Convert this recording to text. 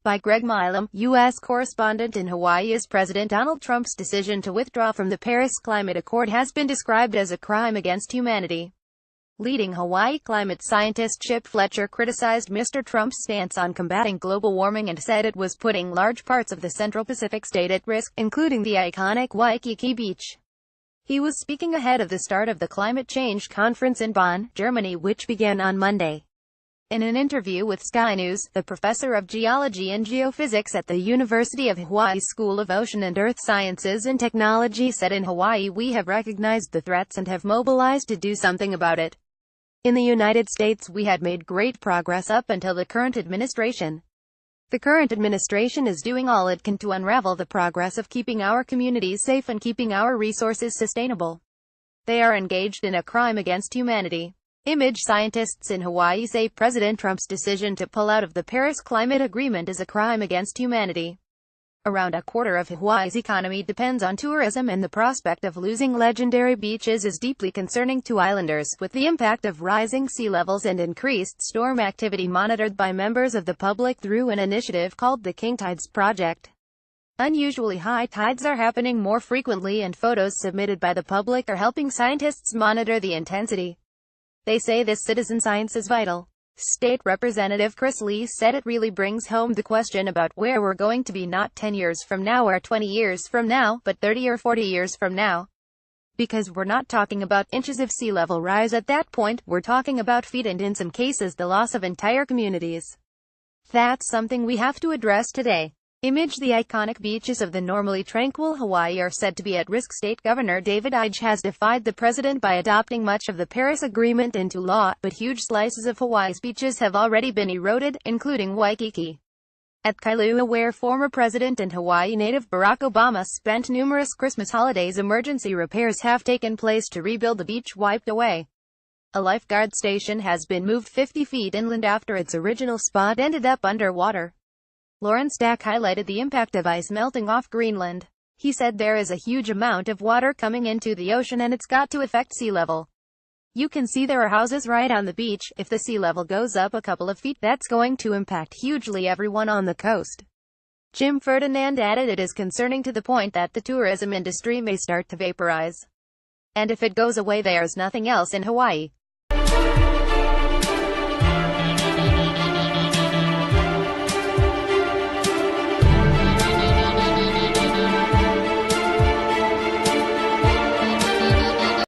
By Greg Milam, U.S. Correspondent. In HawaiiUS President Donald Trump's decision to withdraw from the Paris Climate Accord has been described as a crime against humanity. Leading Hawaii climate scientist Chip Fletcher criticized Mr. Trump's stance on combating global warming and said it was putting large parts of the Central Pacific state at risk, including the iconic Waikiki Beach. He was speaking ahead of the start of the climate change conference in Bonn, Germany, which began on Monday. In an interview with Sky News, the professor of geology and geophysics at the University of Hawaii School of Ocean and Earth Sciences and Technology said, "In Hawaii we have recognized the threats and have mobilized to do something about it. In the United States we had made great progress up until the current administration. The current administration is doing all it can to unravel the progress of keeping our communities safe and keeping our resources sustainable. They are engaged in a crime against humanity." Image scientists in Hawaii say President Trump's decision to pull out of the Paris Climate Agreement is a crime against humanity. Around a quarter of Hawaii's economy depends on tourism, and the prospect of losing legendary beaches is deeply concerning to islanders, with the impact of rising sea levels and increased storm activity monitored by members of the public through an initiative called the King Tides Project. Unusually high tides are happening more frequently, and photos submitted by the public are helping scientists monitor the intensity. They say this citizen science is vital. State Representative Chris Lee said it really brings home the question about where we're going to be not 10 years from now or 20 years from now, but 30 or 40 years from now. Because we're not talking about inches of sea level rise at that point, we're talking about feet and in some cases the loss of entire communities. That's something we have to address today. Image the iconic beaches of the normally tranquil Hawaii are said to be at risk. State Governor David Ige has defied the president by adopting much of the Paris Agreement into law, but huge slices of Hawaii's beaches have already been eroded, including Waikiki. At Kailua, where former president and Hawaii native Barack Obama spent numerous Christmas holidays, emergency repairs have taken place to rebuild the beach wiped away. A lifeguard station has been moved 50 feet inland after its original spot ended up underwater. Lawrence Stack highlighted the impact of ice melting off Greenland. He said there is a huge amount of water coming into the ocean and it's got to affect sea level. You can see there are houses right on the beach. If the sea level goes up a couple of feet, that's going to impact hugely everyone on the coast. Jim Ferdinand added it is concerning to the point that the tourism industry may start to vaporize. And if it goes away, there's nothing else in Hawaii.